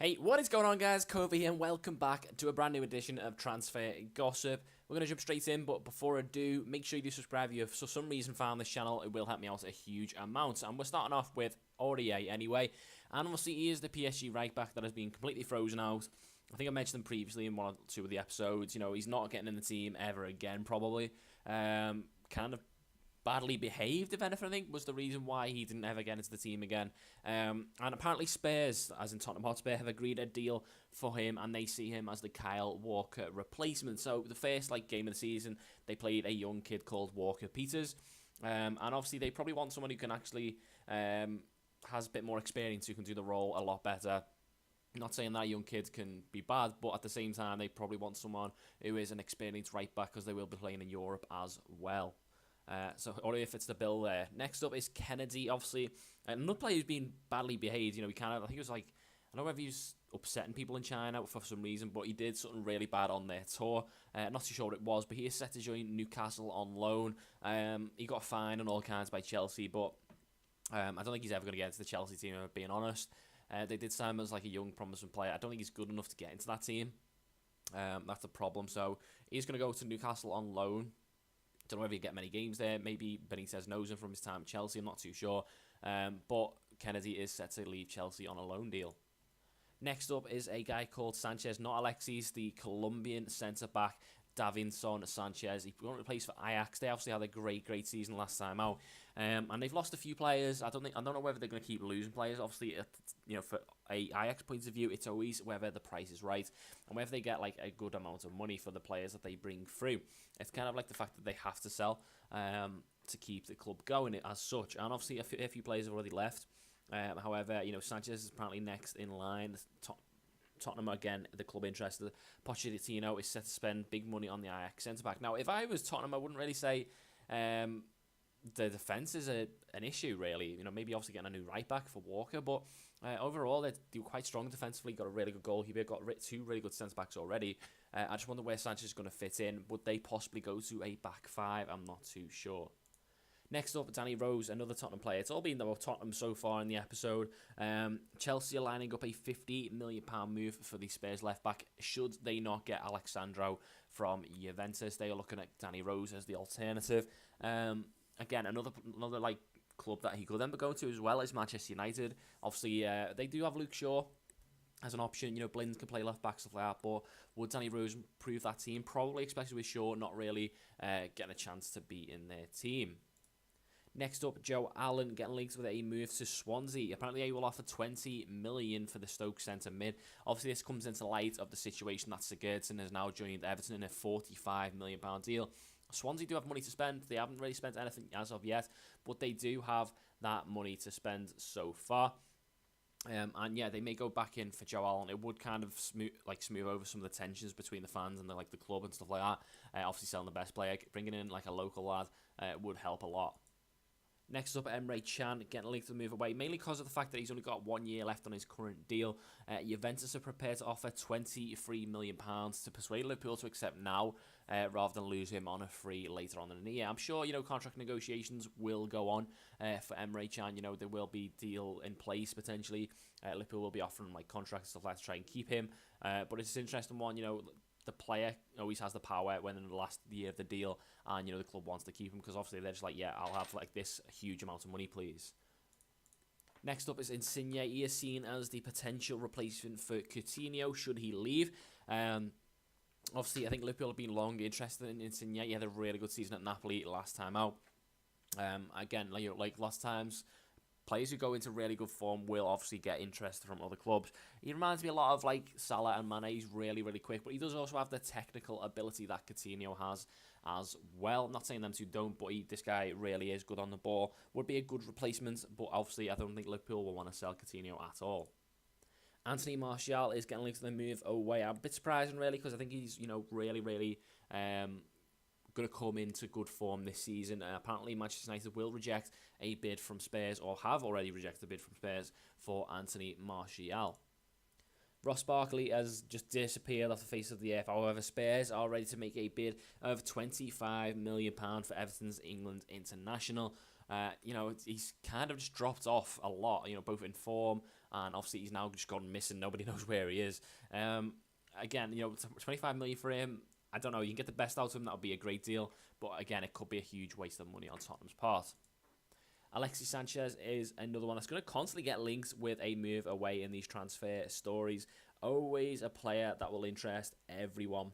Hey, what is going on, guys? Kobe here, and welcome back to a brand new edition of Transfer Gossip. We're going to jump straight in, but before I do, make sure you do subscribe if you have for some reason found this channel. It will help me out a huge amount. And we're starting off with ANDREA anyway. And obviously, he is the PSG right back that has been completely frozen out. I think I mentioned him previously in one or two of the episodes. You know, he's not getting in the team ever again, probably. Kind of badly behaved, if anything, I think, was the reason why he didn't ever get into the team again. And apparently Spurs, as in Tottenham Hotspur, have agreed a deal for him, and they see him as the Kyle Walker replacement. So the first game of the season, they played a young kid called Walker Peters, and obviously they probably want someone who can actually has a bit more experience, who can do the role a lot better. Not saying that young kids can be bad, but at the same time, they probably want someone who is an experienced right back, because they will be playing in Europe as well. So ANDREA fits the bill there. Next up is Kennedy, obviously. Another player who's been badly behaved. You know, I think it was I don't know whether he was upsetting people in China for some reason, but he did something really bad on their tour. Not too sure what it was, but he is set to join Newcastle on loan. He got fined and all kinds by Chelsea, but I don't think he's ever going to get into the Chelsea team, if I'm being honest. They did sign him as a young, promising player. I don't think he's good enough to get into that team. That's the problem. So he's going to go to Newcastle on loan. Don't know whether he'll get many games there. Maybe Benitez knows him from his time at Chelsea. I'm not too sure. But Kennedy is set to leave Chelsea on a loan deal. Next up is a guy called Sanchez, not Alexis, the Colombian centre-back, Davinson Sanchez. He won't replace for Ajax. They obviously had a great season last time out, and they've lost a few players. I don't know whether they're going to keep losing players. Obviously, for a Ajax point of view, it's always whether the price is right and whether they get a good amount of money for the players that they bring through. It's kind of like the fact that they have to sell to keep the club going as such. And obviously, a few players have already left. However, Sanchez is apparently next in line. Tottenham, again, the club interested. Pochettino is set to spend big money on the Ajax centre-back. Now, if I was Tottenham, I wouldn't really say the defence is an issue, really. Maybe obviously getting a new right-back for Walker, but overall, they're quite strong defensively. Got a really good goalkeeper, got two really good centre-backs already. I just wonder where Sanchez is going to fit in. Would they possibly go to a back five? I'm not too sure. Next up, Danny Rose, another Tottenham player. It's all been about Tottenham so far in the episode. Chelsea are lining up a £50 million move for the Spurs left-back, should they not get Alexandro from Juventus. They are looking at Danny Rose as the alternative. Again, another club that he could then go to as well is Manchester United. Obviously, they do have Luke Shaw as an option. Blind can play left back, stuff like that, but would Danny Rose improve that team? Probably, especially with Shaw not really getting a chance to be in their team. Next up, Joe Allen getting linked with a move to Swansea. Apparently, they will offer $20 million for the Stoke centre mid. Obviously, this comes into light of the situation that Sigurdsson has now joined Everton in a £45 million deal. Swansea do have money to spend. They haven't really spent anything as of yet, but they do have that money to spend so far. And yeah, they may go back in for Joe Allen. It would kind of smooth over some of the tensions between the fans and the club and stuff like that. Obviously, selling the best player, bringing in a local lad would help a lot. Next up, ANDREA getting linked to move away, mainly because of the fact that he's only got 1 year left on his current deal. Juventus are prepared to offer £23 million to persuade Liverpool to accept now, rather than lose him on a free later on in the year. I'm sure, contract negotiations will go on for ANDREA. There will be deal in place, potentially. Liverpool will be offering contracts and stuff like that to try and keep him. But it's an interesting one, the player always has the power when in the last year of the deal, and the club wants to keep him, because obviously they're just yeah, I'll have this huge amount of money, please. Next up is Insigne. He is seen as the potential replacement for Coutinho should he leave. Obviously, I think Liverpool have been long interested in Insigne. He had a really good season at Napoli last time out. Again, like last times, players who go into really good form will obviously get interest from other clubs. He reminds me a lot of Salah and Mane. He's really quick, but he does also have the technical ability that Coutinho has as well. I'm not saying them two don't, but this guy really is good on the ball. Would be a good replacement, but obviously I don't think Liverpool will want to sell Coutinho at all. Anthony Martial is getting linked to the move away. I'm a bit surprising, really, because I think he's really going to come into good form this season. Apparently, Manchester United will reject a bid from Spurs, or have already rejected a bid from Spurs for Anthony Martial. Ross Barkley has just disappeared off the face of the earth. However, Spurs are ready to make a bid of £25 million for Everton's England international. He's kind of just dropped off a lot, both in form and obviously he's now just gone missing. Nobody knows where he is. Again, 25 million for him. I don't know. You can get the best out of him. That would be a great deal. But again, it could be a huge waste of money on Tottenham's part. Alexis Sanchez is another one that's going to constantly get links with a move away in these transfer stories. Always a player that will interest everyone,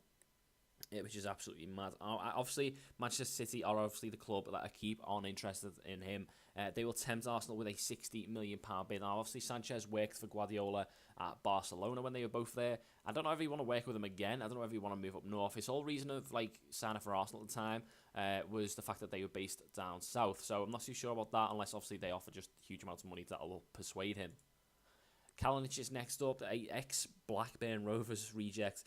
which is absolutely mad. Obviously, Manchester City are obviously the club that I keep on interested in him. They will tempt Arsenal with a £60 million bid. Now, obviously, Sanchez worked for Guardiola at Barcelona when they were both there. I don't know if you want to work with him again. I don't know if you want to move up north. His whole reason of signing for Arsenal at the time was the fact that they were based down south. So I'm not too sure about that, unless obviously they offer just huge amounts of money that will persuade him. Kalinic is next up. A ex-Blackburn Rovers reject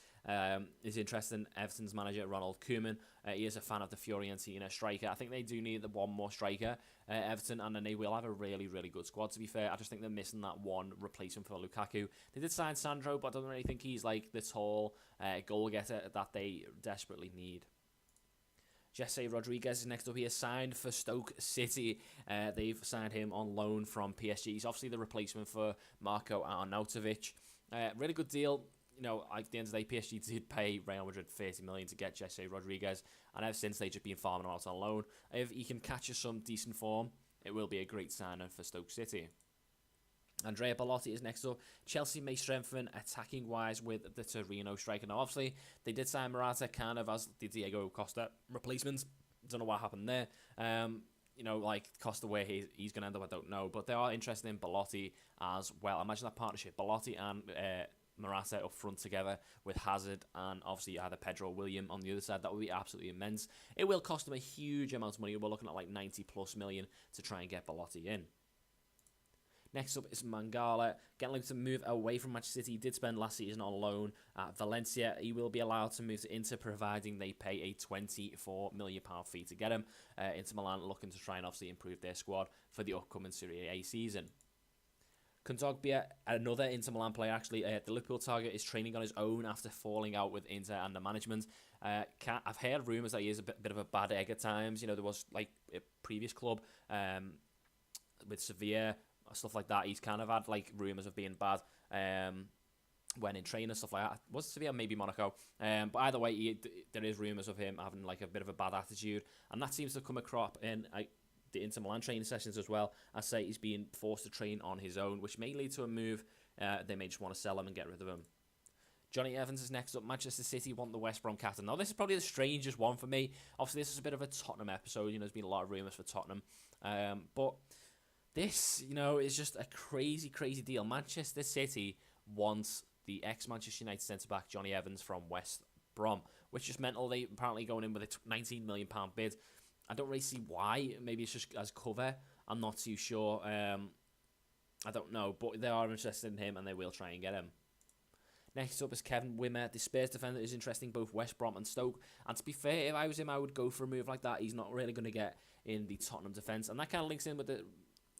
is interested in Everton's manager, Ronald Koeman. He is a fan of the Fiorentina striker. I think they do need the one more striker, Everton, and then they will have a really, really good squad, to be fair. I just think they're missing that one replacement for Lukaku. They did sign Sandro, but I don't really think he's the tall goal-getter that they desperately need. Jesse Rodriguez is next up. He is signed for Stoke City. They've signed him on loan from PSG. He's obviously the replacement for Marko Arnautovic. Really good deal. At the end of the day, PSG did pay Real Madrid $30 million to get Jesse Rodriguez, and ever since they've just been farming him out on loan. If he can catch us some decent form, it will be a great signing for Stoke City. Andrea Belotti is next up. Chelsea may strengthen attacking-wise with the Torino striker. Now, obviously, they did sign Morata kind of as the Diego Costa replacement. Don't know what happened there. Costa where he's going to end up, I don't know. But they are interested in Belotti as well. Imagine that partnership. Belotti and Morata up front together with Hazard and obviously either Pedro or William on the other side. That would be absolutely immense. It will cost them a huge amount of money. We're looking at 90+ million to try and get Belotti in. Next up is Mangala, getting linked to move away from Manchester City. He did spend last season on loan at Valencia. He will be allowed to move to Inter, providing they pay a £24 million fee to get him. Inter Milan looking to try and obviously improve their squad for the upcoming Serie A season. Kondogbia, another Inter Milan player actually, the Liverpool target, is training on his own after falling out with Inter and the management. I've heard rumours that he is a bit of a bad egg at times. There was a previous club with Sevilla, stuff like that. He's kind of had rumours of being bad when in training, stuff like that. Was it Sevilla? Maybe Monaco. But either way, there is rumours of him having a bit of a bad attitude, and that seems to come across in the Inter Milan training sessions as well. I say he's being forced to train on his own, which may lead to a move. They may just want to sell him and get rid of him. Johnny Evans is next up. Manchester City want the West Brom captain. Now, this is probably the strangest one for me. Obviously, this is a bit of a Tottenham episode. There's been a lot of rumours for Tottenham. But this, is just a crazy, crazy deal. Manchester City wants the ex-Manchester United centre-back Johnny Evans from West Brom, which is mental. They apparently going in with a £19 million bid. I don't really see why. Maybe it's just as cover. I'm not too sure. I don't know. But they are interested in him, and they will try and get him. Next up is Kevin Wimmer. The Spurs defender is interesting, both West Brom and Stoke. And to be fair, if I was him, I would go for a move like that. He's not really going to get in the Tottenham defence. And that kind of links in with the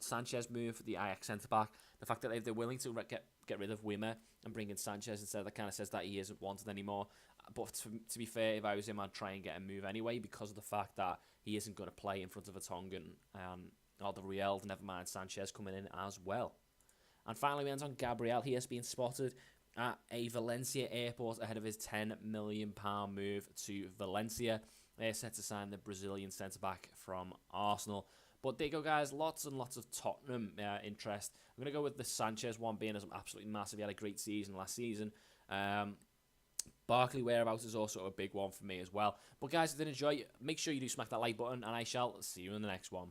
Sanchez move, the Ajax centre-back. The fact that if they're willing to get rid of Wimmer and bring in Sanchez instead, that kind of says that he isn't wanted anymore. But to be fair, if I was him, I'd try and get a move anyway, because of the fact that he isn't going to play in front of a Tongan or the Real, never mind Sanchez coming in as well. And finally, we end on Gabriel. He has been spotted at a Valencia airport ahead of his £10 million move to Valencia. They're set to sign the Brazilian centre-back from Arsenal. But there you go, guys. Lots and lots of Tottenham interest. I'm going to go with the Sanchez one being absolutely massive. He had a great season last season. Barkley whereabouts is also a big one for me as well. But guys, if you did enjoy, make sure you do smack that like button, and I shall see you in the next one.